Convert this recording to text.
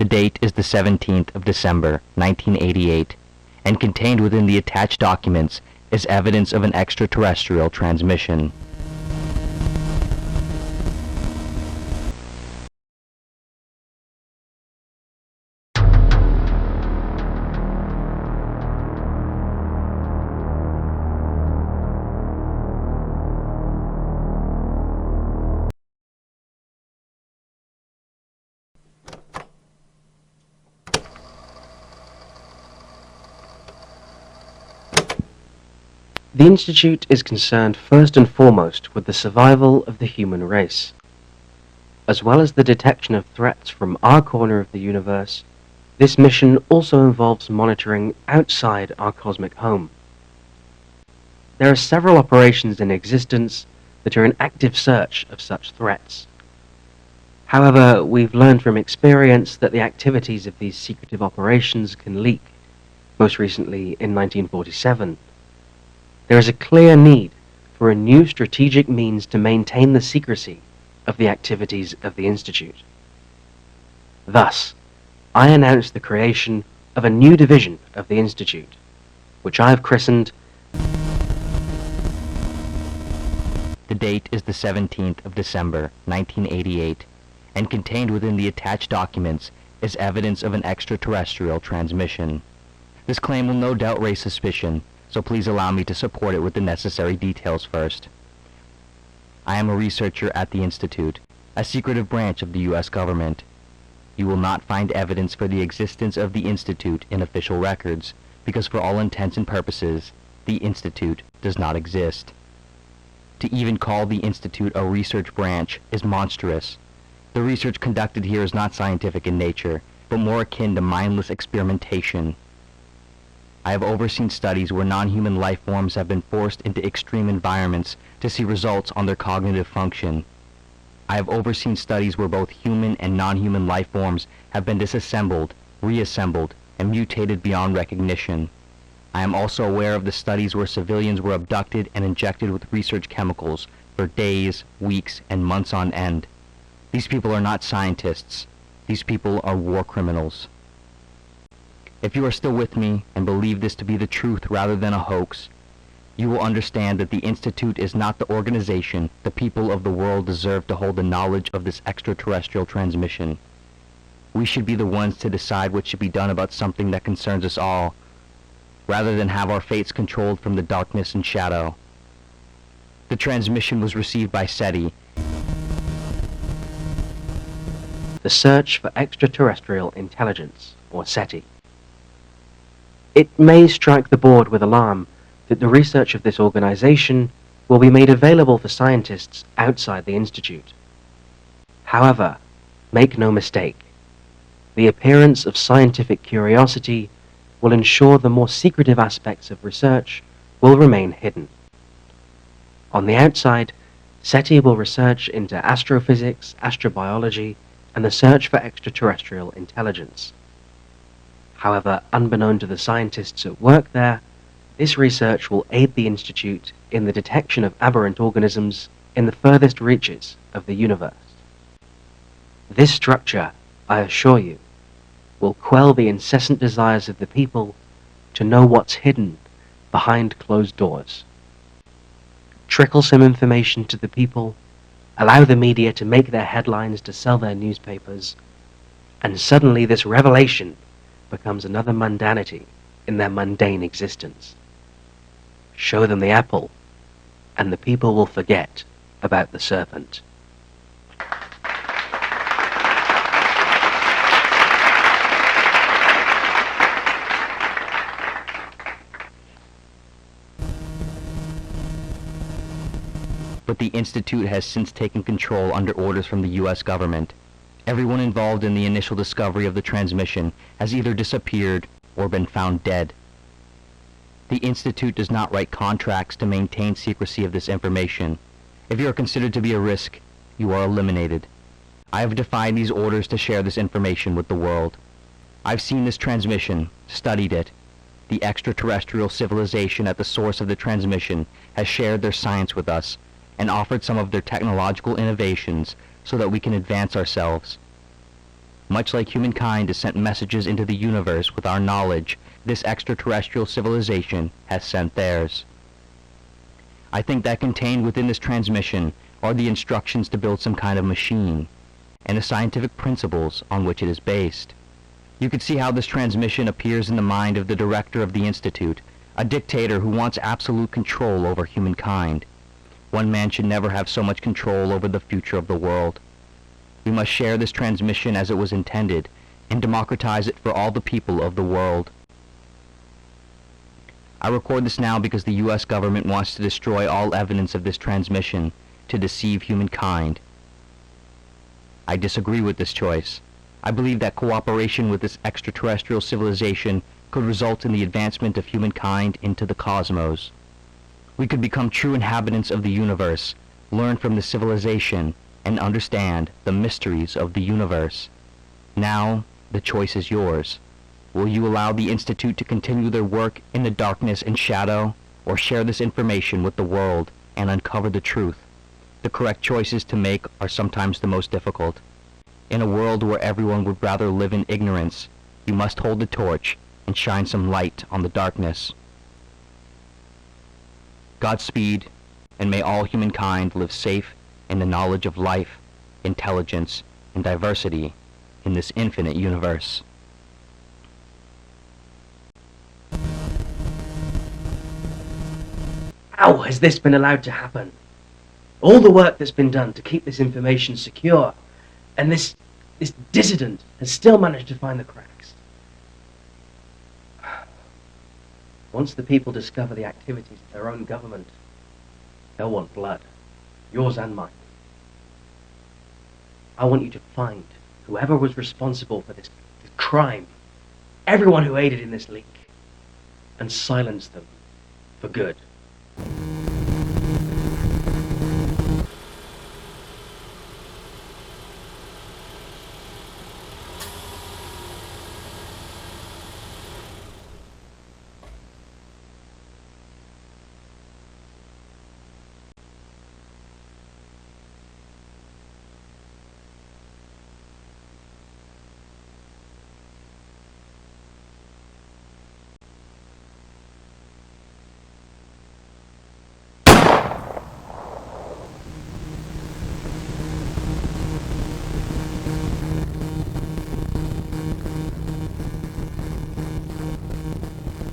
date is the 17th of December, 1988, and contained within the attached documents is evidence of an extraterrestrial transmission. The Institute is concerned first and foremost with the survival of the human race. As well as the detection of threats from our corner of the universe, this mission also involves monitoring outside our cosmic home. There are several operations in existence that are in active search of such threats. However, we've learned from experience that the activities of these secretive operations can leak, most recently in 1947. There is a clear need for a new strategic means to maintain the secrecy of the activities of the Institute. Thus, I announce the creation of a new division of the Institute, which I have christened. The date is the 17th of December, 1988, and contained within the attached documents is evidence of an extraterrestrial transmission. This claim will no doubt raise suspicion, so please allow me to support it with the necessary details first. I am a researcher at the Institute, a secretive branch of the U.S. government. You will not find evidence for the existence of the Institute in official records, because for all intents and purposes, the Institute does not exist. To even call the Institute a research branch is monstrous. The research conducted here is not scientific in nature, but more akin to mindless experimentation. I have overseen studies where non-human life forms have been forced into extreme environments to see results on their cognitive function. I have overseen studies where both human and non-human life forms have been disassembled, reassembled, and mutated beyond recognition. I am also aware of the studies where civilians were abducted and injected with research chemicals for days, weeks, and months on end. These people are not scientists. These people are war criminals. If you are still with me and believe this to be the truth rather than a hoax, you will understand that the Institute is not the organization the people of the world deserve to hold the knowledge of this extraterrestrial transmission. We should be the ones to decide what should be done about something that concerns us all, rather than have our fates controlled from the darkness and shadow. The transmission was received by SETI, The Search for Extraterrestrial Intelligence, or SETI. It may strike the board with alarm that the research of this organization will be made available for scientists outside the Institute. However, make no mistake, the appearance of scientific curiosity will ensure the more secretive aspects of research will remain hidden. On the outside, SETI will research into astrophysics, astrobiology, and the search for extraterrestrial intelligence. However, unbeknown to the scientists at work there, this research will aid the Institute in the detection of aberrant organisms in the furthest reaches of the universe. This structure, I assure you, will quell the incessant desires of the people to know what's hidden behind closed doors. Trickle some information to the people, allow the media to make their headlines to sell their newspapers, and suddenly this revelation becomes another mundanity in their mundane existence. Show them the apple, and the people will forget about the serpent. But the Institute has since taken control under orders from the U.S. government. Everyone involved in the initial discovery of the transmission has either disappeared or been found dead. The Institute does not write contracts to maintain secrecy of this information. If you are considered to be a risk, you are eliminated. I have defied these orders to share this information with the world. I've seen this transmission, studied it. The extraterrestrial civilization at the source of the transmission has shared their science with us and offered some of their technological innovations so that we can advance ourselves. Much like humankind has sent messages into the universe with our knowledge, this extraterrestrial civilization has sent theirs. I think that contained within this transmission are the instructions to build some kind of machine, and the scientific principles on which it is based. You can see how this transmission appears in the mind of the director of the Institute, a dictator who wants absolute control over humankind. One man should never have so much control over the future of the world. We must share this transmission as it was intended, and democratize it for all the people of the world. I record this now because the U.S. government wants to destroy all evidence of this transmission, to deceive humankind. I disagree with this choice. I believe that cooperation with this extraterrestrial civilization could result in the advancement of humankind into the cosmos. We could become true inhabitants of the universe, learn from the civilization, and understand the mysteries of the universe. Now, the choice is yours. Will you allow the Institute to continue their work in the darkness and shadow, or share this information with the world and uncover the truth? The correct choices to make are sometimes the most difficult. In a world where everyone would rather live in ignorance, you must hold the torch and shine some light on the darkness. Godspeed, and may all humankind live safe in the knowledge of life, intelligence, and diversity in this infinite universe. How has this been allowed to happen? All the work that's been done to keep this information secure, and this dissident has still managed to find the cracks. Once the people discover the activities of their own government, they'll want blood, yours and mine. I want you to find whoever was responsible for this crime, everyone who aided in this leak, and silence them for good.